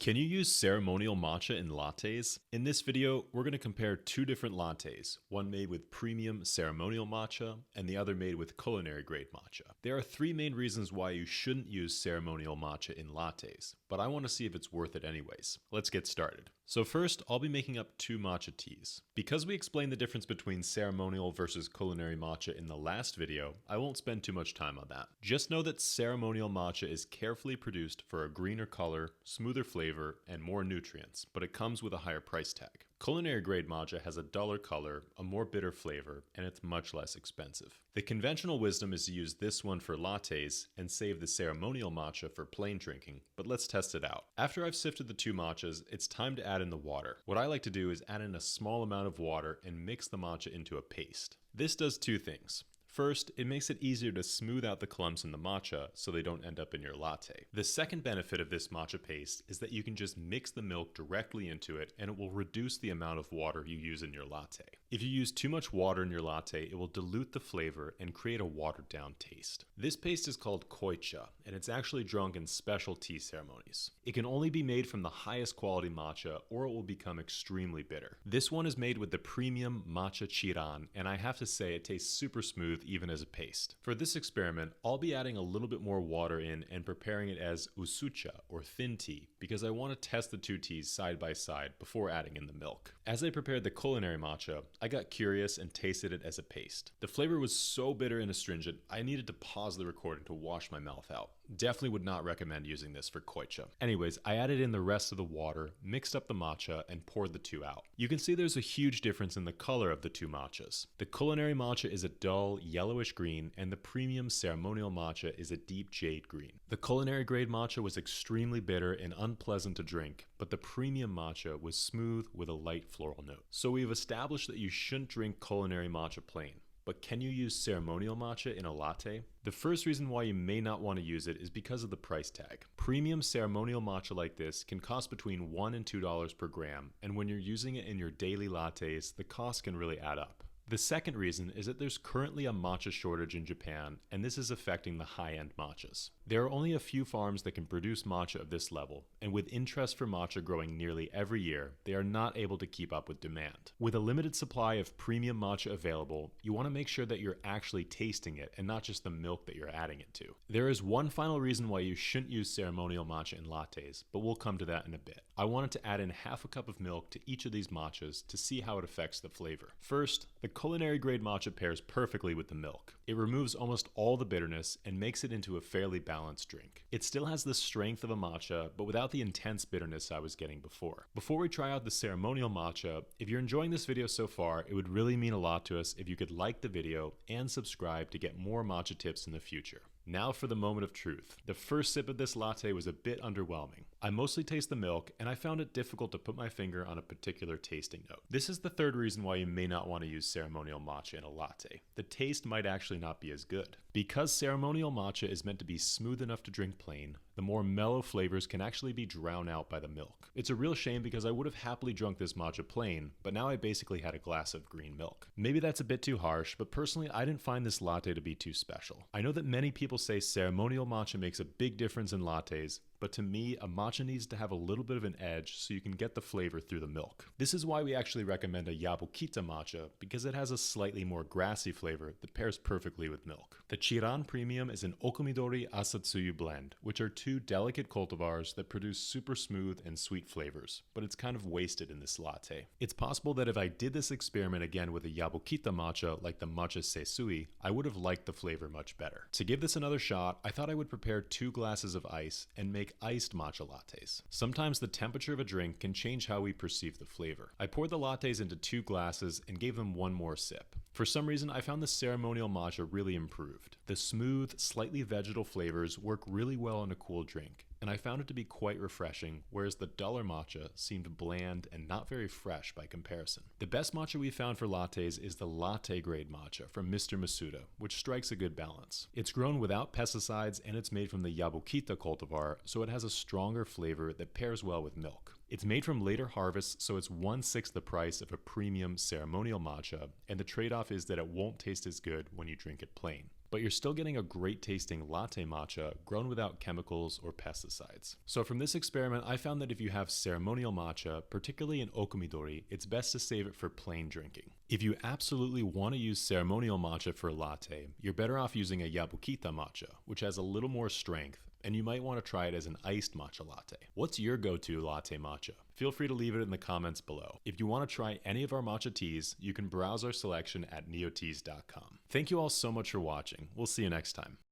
Can you use ceremonial matcha in lattes? In this video, we're going to compare two different lattes, one made with premium ceremonial matcha and the other made with culinary grade matcha. There are three main reasons why you shouldn't use ceremonial matcha in lattes, but I want to see if it's worth it anyways. Let's get started. So first, I'll be making up two matcha teas. Because we explained the difference between ceremonial versus culinary matcha in the last video, I won't spend too much time on that. Just know that ceremonial matcha is carefully produced for a greener color, smoother flavor, and more nutrients, but it comes with a higher price tag. Culinary grade matcha has a duller color, a more bitter flavor, and it's much less expensive. The conventional wisdom is to use this one for lattes and save the ceremonial matcha for plain drinking, but let's test it out. After I've sifted the two matchas, it's time to add in the water. What I like to do is add in a small amount of water and mix the matcha into a paste. This does two things. First, it makes it easier to smooth out the clumps in the matcha so they don't end up in your latte. The second benefit of this matcha paste is that you can just mix the milk directly into it and it will reduce the amount of water you use in your latte. If you use too much water in your latte, it will dilute the flavor and create a watered down taste. This paste is called Koicha, and it's actually drunk in special tea ceremonies. It can only be made from the highest quality matcha or it will become extremely bitter. This one is made with the premium matcha chiran, and I have to say it tastes super smooth even as a paste. For this experiment, I'll be adding a little bit more water in and preparing it as Usucha or thin tea because I want to test the two teas side by side before adding in the milk. As I prepared the culinary matcha, I got curious and tasted it as a paste. The flavor was so bitter and astringent, I needed to pause the recording to wash my mouth out. Definitely would not recommend using this for Koicha. Anyways, I added in the rest of the water, mixed up the matcha, and poured the two out. You can see there's a huge difference in the color of the two matchas. The culinary matcha is a dull yellowish green, and the premium ceremonial matcha is a deep jade green. The culinary grade matcha was extremely bitter and unpleasant to drink, but the premium matcha was smooth with a light floral note. So we've established that you shouldn't drink culinary matcha plain. But can you use ceremonial matcha in a latte? The first reason why you may not want to use it is because of the price tag. Premium ceremonial matcha like this can cost between $1 and $2 per gram, and when you're using it in your daily lattes, the cost can really add up. The second reason is that there's currently a matcha shortage in Japan, and this is affecting the high-end matchas. There are only a few farms that can produce matcha of this level, and with interest for matcha growing nearly every year, they are not able to keep up with demand. With a limited supply of premium matcha available, you want to make sure that you're actually tasting it and not just the milk that you're adding it to. There is one final reason why you shouldn't use ceremonial matcha in lattes, but we'll come to that in a bit. I wanted to add in half a cup of milk to each of these matchas to see how it affects the flavor. First, the culinary grade matcha pairs perfectly with the milk. It removes almost all the bitterness and makes it into a fairly balanced drink. It still has the strength of a matcha, but without the intense bitterness I was getting before. Before we try out the ceremonial matcha, if you're enjoying this video so far, it would really mean a lot to us if you could like the video and subscribe to get more matcha tips in the future. Now for the moment of truth. The first sip of this latte was a bit underwhelming. I mostly taste the milk, and I found it difficult to put my finger on a particular tasting note. This is the third reason why you may not want to use ceremonial matcha in a latte. The taste might actually not be as good. Because ceremonial matcha is meant to be smooth enough to drink plain, the more mellow flavors can actually be drowned out by the milk. It's a real shame because I would have happily drunk this matcha plain, but now I basically had a glass of green milk. Maybe that's a bit too harsh, but personally I didn't find this latte to be too special. I know that many people say ceremonial matcha makes a big difference in lattes, but to me, a matcha needs to have a little bit of an edge so you can get the flavor through the milk. This is why we actually recommend a Yabukita matcha, because it has a slightly more grassy flavor that pairs perfectly with milk. The Chiran Premium is an Okumidori Asatsuyu blend, which are two delicate cultivars that produce super smooth and sweet flavors, but it's kind of wasted in this latte. It's possible that if I did this experiment again with a Yabukita matcha like the matcha seisui, I would have liked the flavor much better. To give this another shot, I thought I would prepare 2 glasses of ice and make iced matcha lattes. Sometimes the temperature of a drink can change how we perceive the flavor. I poured the lattes into 2 glasses and gave them one more sip. For some reason, I found the ceremonial matcha really improved. The smooth, slightly vegetal flavors work really well in a cool drink, and I found it to be quite refreshing, whereas the duller matcha seemed bland and not very fresh by comparison. The best matcha we found for lattes is the latte grade matcha from Mr. Masuda, which strikes a good balance. It's grown without pesticides and it's made from the Yabukita cultivar, so it has a stronger flavor that pairs well with milk. It's made from later harvests, so it's 1/6 the price of a premium ceremonial matcha, and the trade-off is that it won't taste as good when you drink it plain. but you're still getting a great tasting latte matcha grown without chemicals or pesticides. So from this experiment, I found that if you have ceremonial matcha, particularly in okumidori, it's best to save it for plain drinking. If you absolutely want to use ceremonial matcha for a latte, you're better off using a yabukita matcha, which has a little more strength, and you might want to try it as an iced matcha latte. What's your go-to latte matcha? Feel free to leave it in the comments below. If you want to try any of our matcha teas, you can browse our selection at neoteas.com. Thank you all so much for watching. We'll see you next time.